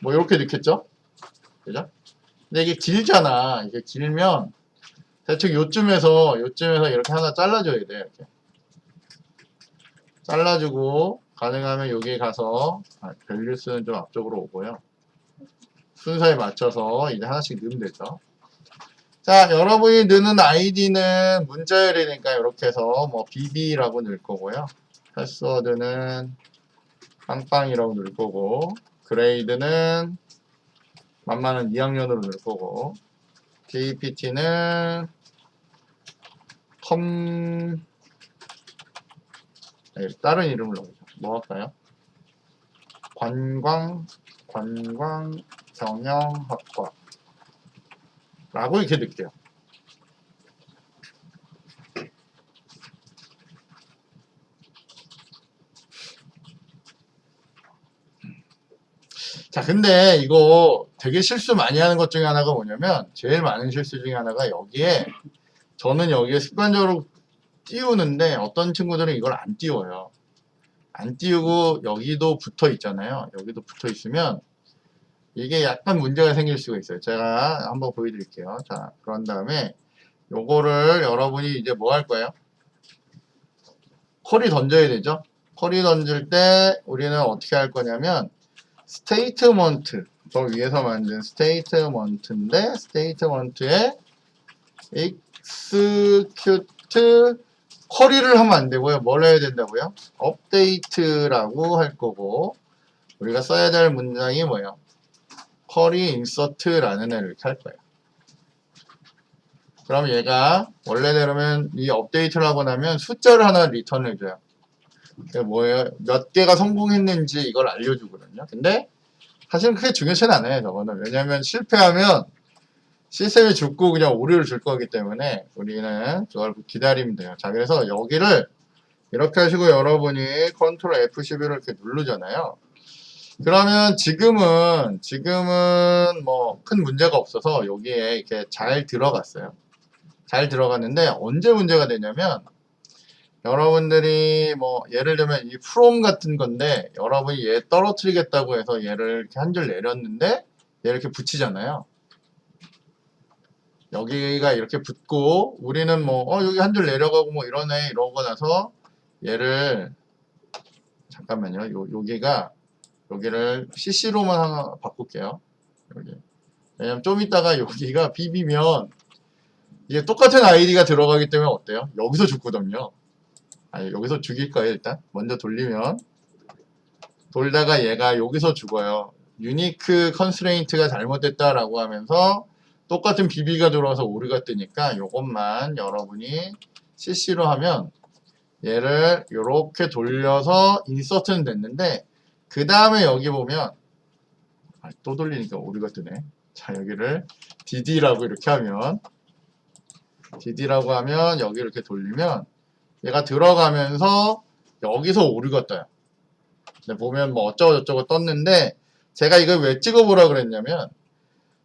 뭐 이렇게 넣겠죠? 그죠? 근데 이게 길잖아. 이게 길면 대충 요쯤에서 이렇게 하나 잘라줘야 돼. 이렇게 잘라주고 가능하면 여기 가서 values는 좀 앞쪽으로 오고요. 순서에 맞춰서 이제 하나씩 넣으면 되죠. 자, 여러분이 넣는 아이디는 문자열이니까 이렇게 해서 뭐 bb라고 넣을 거고요. 패스워드는 빵빵이라고 넣을 거고, 그레이드는 만만한 2학년으로 넣을 거고, DPT는 다른 이름을 넣어보죠. 뭐 할까요? 관광경영학과 라고 이렇게 넣을게요. 자, 근데 이거 되게 실수 많이 하는 것 중에 하나가 뭐냐면 제일 많은 실수 중에 하나가 저는 여기에 습관적으로 띄우는데 어떤 친구들은 이걸 안 띄워요. 안 띄우고 여기도 붙어 있잖아요. 여기도 붙어 있으면 이게 약간 문제가 생길 수가 있어요. 제가 한번 보여드릴게요. 자, 그런 다음에 요거를 여러분이 이제 뭐 할 거예요? 쿼리 던져야 되죠? 쿼리 던질 때 우리는 어떻게 할 거냐면 스테이트먼트, 저 위에서 만든 스테이트먼트인데 스테이트먼트에 execute 쿼리를 하면 안 되고요. 뭘 해야 된다고요? update라고 할 거고 우리가 써야 될 문장이 뭐예요? 쿼리 insert라는 애를 이렇게 할 거예요. 그럼 얘가 원래대로면 이 업데이트를 하고 나면 숫자를 하나 리턴을 해줘요. 그게 뭐예요? 몇 개가 성공했는지 이걸 알려주거든요. 근데 사실은 크게 중요치는 않아요. 저거는. 왜냐하면 실패하면 시스템이 죽고 그냥 오류를 줄 거기 때문에 우리는 그걸 기다리면 돼요. 자, 그래서 여기를 이렇게 하시고 여러분이 컨트롤 F11을 이렇게 누르잖아요. 그러면 지금은 뭐 큰 문제가 없어서 여기에 이렇게 잘 들어갔어요. 잘 들어갔는데 언제 문제가 되냐면 여러분들이 뭐 예를 들면 이 from 같은 건데 여러분이 얘 떨어뜨리겠다고 해서 얘를 이렇게 한 줄 내렸는데 얘 이렇게 붙이잖아요. 여기가 이렇게 붙고 우리는 뭐 여기 한 줄 내려가고 뭐 이러네 이러고 나서 얘를 잠깐만요. 여기를 CC로만 하나 바꿀게요. 여기. 왜냐면 좀 이따가 여기가 비비면 이게 똑같은 아이디가 들어가기 때문에 어때요? 여기서 죽거든요. 아니 여기서 죽일 거예요 일단. 먼저 돌다가 얘가 여기서 죽어요. 유니크 컨스트레인트가 잘못됐다라고 하면서 똑같은 BB가 들어와서 오류가 뜨니까 이것만 여러분이 CC로 하면 얘를 이렇게 돌려서 인서트는 됐는데 그 다음에 여기 보면 또 돌리니까 오류가 뜨네. 자, 여기를 dd라고 이렇게 하면 dd라고 하면 여기 이렇게 돌리면 얘가 들어가면서 여기서 오류가 떠요. 근데 보면 뭐 어쩌고저쩌고 떴는데 제가 이걸 왜 찍어보라 그랬냐면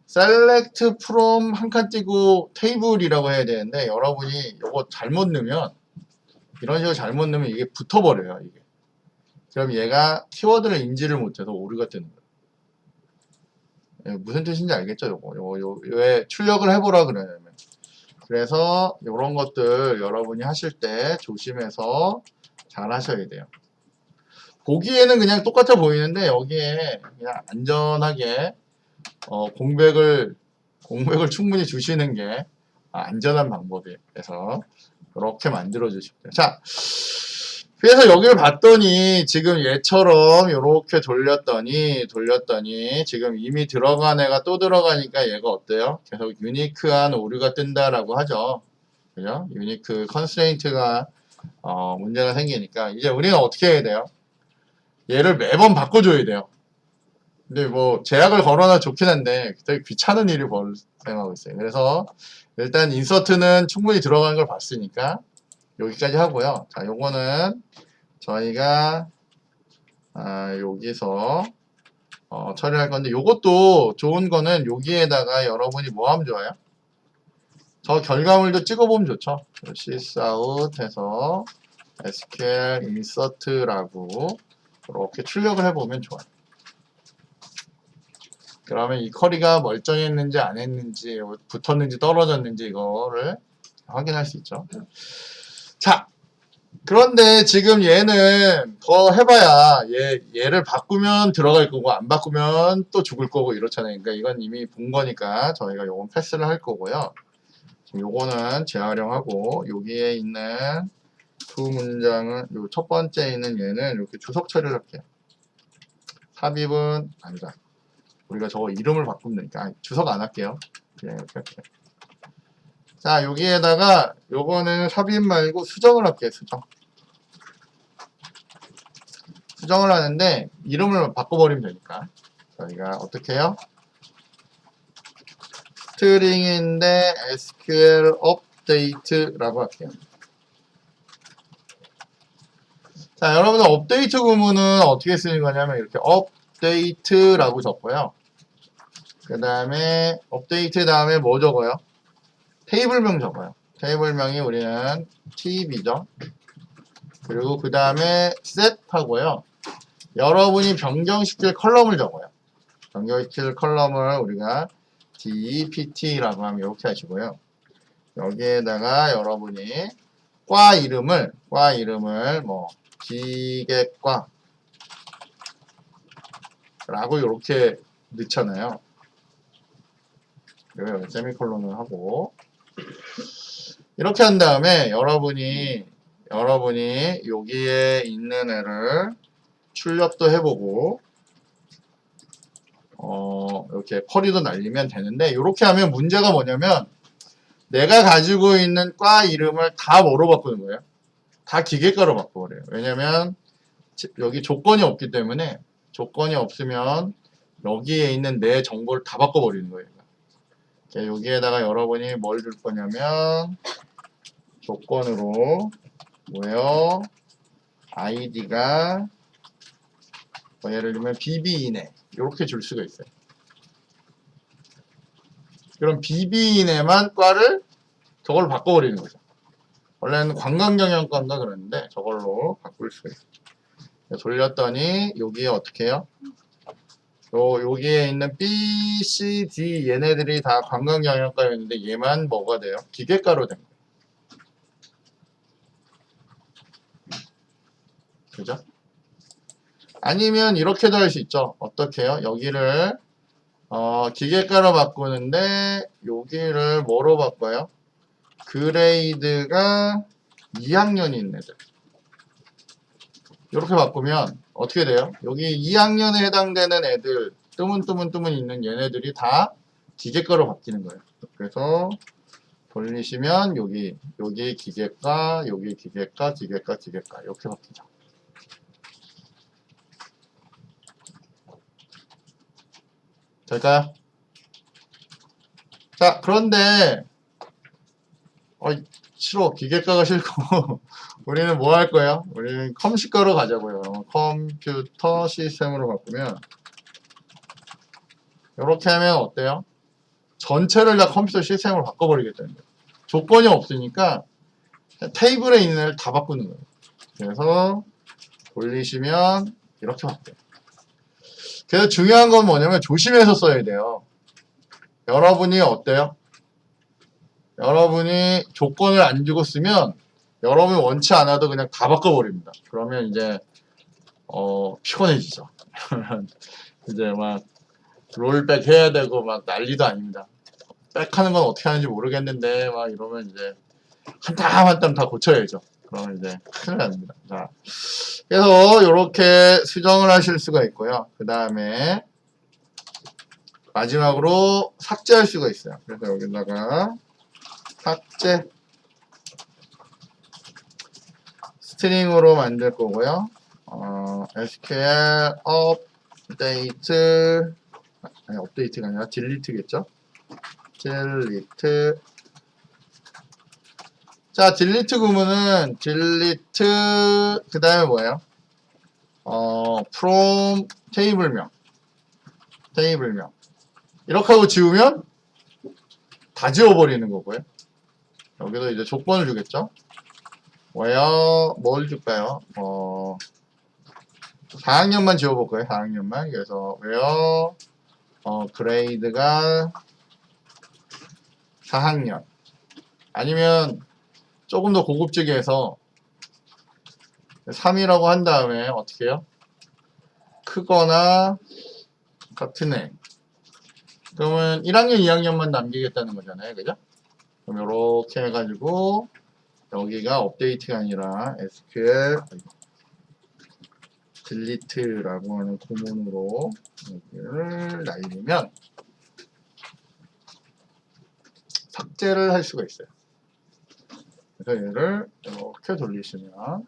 select from 한 칸 띄고 테이블이라고 해야 되는데 여러분이 이거 잘못 넣으면 이런 식으로 잘못 넣으면 이게 붙어버려요. 이게. 그럼 얘가 키워드를 인지를 못해서 오류가 뜨는 거예요. 무슨 뜻인지 알겠죠? 요거 왜 출력을 해보라 그러냐면 그래서 이런 것들 여러분이 하실 때 조심해서 잘 하셔야 돼요. 보기에는 그냥 똑같아 보이는데 여기에 그냥 안전하게 공백을 충분히 주시는 게 안전한 방법이에요. 그래서 이렇게 만들어 주시면 돼요. 자, 그래서 여기를 봤더니 지금 얘처럼 이렇게 돌렸더니 지금 이미 들어간 애가 또 들어가니까 얘가 어때요? 계속 유니크한 오류가 뜬다라고 하죠. 그죠? 유니크 컨스트레인트가 문제가 생기니까 이제 우리는 어떻게 해야 돼요? 얘를 매번 바꿔줘야 돼요. 근데 뭐 제약을 걸어놔 좋긴 한데 되게 귀찮은 일이 발생하고 있어요. 그래서 일단 인서트는 충분히 들어가는 걸 봤으니까 여기까지 하고요. 자, 요거는 저희가 여기서 처리할 건데 요것도 좋은 거는 여기에다가 여러분이 뭐 하면 좋아요? 저 결과물도 찍어보면 좋죠. sysout 해서 sql insert라고 이렇게 출력을 해보면 좋아요. 그러면 이 커리가 멀쩡했는지 안 했는지 붙었는지 떨어졌는지 이거를 확인할 수 있죠. 자, 그런데 지금 얘는 더 해봐야 얘를 바꾸면 들어갈 거고 안 바꾸면 또 죽을 거고 이렇잖아요. 그러니까 이건 이미 본 거니까 저희가 요건 패스를 할 거고요. 지금 요거는 재활용하고 여기에 있는 두 문장은 요 첫 번째 있는 얘는 이렇게 주석 처리를 할게요. 삽입은 아니다. 우리가 저거 이름을 바꾸면 되니까 주석 안 할게요. 그냥 이렇게 할게요. 자, 여기에다가 요거는 삽입 말고 수정을 할게요. 수정을 하는데 이름을 바꿔버리면 되니까 저희가 어떻게 해요? 스트링인데 SQL update라고 할게요. 자, 여러분들 업데이트 구문은 어떻게 쓰는 거냐면 이렇게 update라고 적고요. 그 다음에 업데이트 다음에 뭐 적어요? 테이블명 적어요. 테이블명이 우리는 tb죠. 그리고 그 다음에 set 하고요. 여러분이 변경시킬 컬럼을 적어요. 변경시킬 컬럼을 우리가 dpt라고 하면 이렇게 하시고요. 여기에다가 여러분이 과 이름을 뭐 기계과 라고 이렇게 넣잖아요. 그리고 세미콜론을 하고 이렇게 한 다음에 여러분이 여기에 있는 애를 출력도 해보고 이렇게 쿼리도 날리면 되는데 이렇게 하면 문제가 뭐냐면 내가 가지고 있는 과 이름을 다 뭐로 바꾸는 거예요? 다 기계과로 바꿔버려요. 왜냐면 여기 조건이 없기 때문에 조건이 없으면 여기에 있는 내 정보를 다 바꿔버리는 거예요. 여기에다가 여러분이 뭘 줄 거냐면 조건으로 뭐예요? id가 뭐 예를 들면 bb이네 이렇게 줄 수가 있어요. 그럼 bb이네만 과를 저걸로 바꿔버리는 거죠. 원래는 관광경영과인가 그랬는데 저걸로 바꿀 수가 있어요. 돌렸더니 여기에 어떻게 해요? 여기에 있는 B, C, D 얘네들이 다 관광경영과였는데 얘만 뭐가 돼요? 기계과로 된 거예요. 그죠? 아니면 이렇게도 할 수 있죠. 어떻게 해요? 여기를 기계과로 바꾸는데 여기를 뭐로 바꿔요? 그레이드가 2학년인 애들 이렇게 바꾸면 어떻게 돼요? 여기 2학년에 해당되는 애들 뜨문 있는 얘네들이 다 기계과로 바뀌는 거예요. 그래서 돌리시면 여기 기계과, 여기 기계과 이렇게 바뀌죠. 될까요? 자, 그런데 싫어. 기계과가 싫고 우리는 뭐 할 거예요? 우리는 컴시과로 가자고요. 컴퓨터 시스템으로 바꾸면 이렇게 하면 어때요? 전체를 다 컴퓨터 시스템으로 바꿔버리겠다는 거예요. 조건이 없으니까 테이블에 있는 애를 다 바꾸는 거예요. 그래서 돌리시면 이렇게 바뀌어요. 그래서 중요한 건 뭐냐면 조심해서 써야 돼요. 여러분이 어때요? 여러분이 조건을 안 주고 쓰면 여러분이 원치 않아도 그냥 다 바꿔버립니다. 그러면 이제 피곤해지죠. 이제 막 롤백 해야 되고 막 난리도 아닙니다. 백하는 건 어떻게 하는지 모르겠는데 막 이러면 이제 한 땀 한 땀 다 고쳐야죠. 그러면 이제 큰일 납니다. 자, 그래서 이렇게 수정을 하실 수가 있고요. 그 다음에 마지막으로 삭제할 수가 있어요. 그래서 여기다가 삭제 스트링으로 만들 거고요. SQL 업데이트 아니 업데이트가 아니라 딜리트겠죠? 딜리트 자 딜리트 구문은 딜리트 그 다음에 뭐예요? from 테이블명 이렇게 하고 지우면 다 지워버리는 거고요. 여기도 이제 조건을 주겠죠? where 뭘 줄까요? 4학년만 지워볼 거예요. 4학년만. 그래서 where 그레이드가 4학년 아니면 조금 더 고급지게 해서 3이라고 한 다음에 어떻게 해요? 크거나 같은 애. 그러면 1학년, 2학년만 남기겠다는 거잖아요. 그죠? 그럼 이렇게 해가지고 여기가 업데이트가 아니라 SQL 딜리트라고 하는 구문으로 여기를 날리면 삭제를 할 수가 있어요. 그래서 얘를 이렇게 돌리시면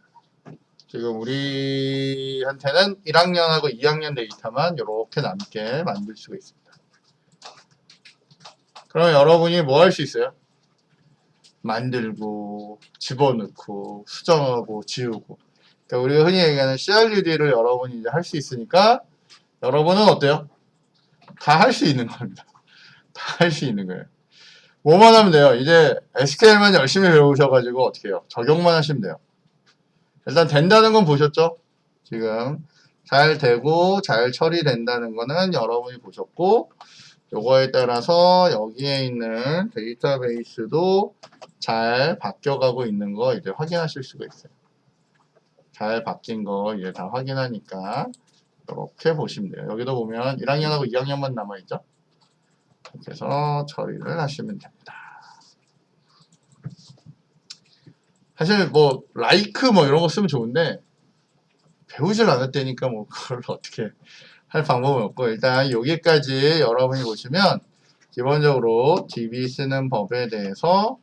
지금 우리한테는 1학년하고 2학년 데이터만 이렇게 남게 만들 수가 있습니다. 그럼 여러분이 뭐 할 수 있어요? 만들고 집어넣고 수정하고 지우고 그러니까 우리가 흔히 얘기하는 CRUD를 여러분이 이제 할 수 있으니까 여러분은 어때요? 다 할 수 있는 겁니다. 다 할 수 있는 거예요. 뭐만 하면 돼요. 이제 SQL만 열심히 배우셔가지고 어떻게 해요? 적용만 하시면 돼요. 일단 된다는 건 보셨죠? 지금 잘 되고 잘 처리된다는 거는 여러분이 보셨고 요거에 따라서 여기에 있는 데이터베이스도 잘 바뀌어가고 있는 거 이제 확인하실 수가 있어요. 잘 바뀐 거 이제 다 확인하니까 이렇게 보시면 돼요. 여기도 보면 1학년하고 2학년만 남아있죠? 이렇게 해서 처리를 하시면 됩니다. 사실 뭐 like 뭐 이런 거 쓰면 좋은데 배우질 않았다니까 뭐 그걸 어떻게 할 방법은 없고 일단 여기까지 여러분이 보시면 기본적으로 DB 쓰는 법에 대해서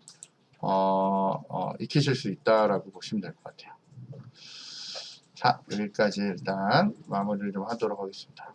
익히실 수 있다라고 보시면 될 것 같아요. 자, 여기까지 일단 마무리를 좀 하도록 하겠습니다.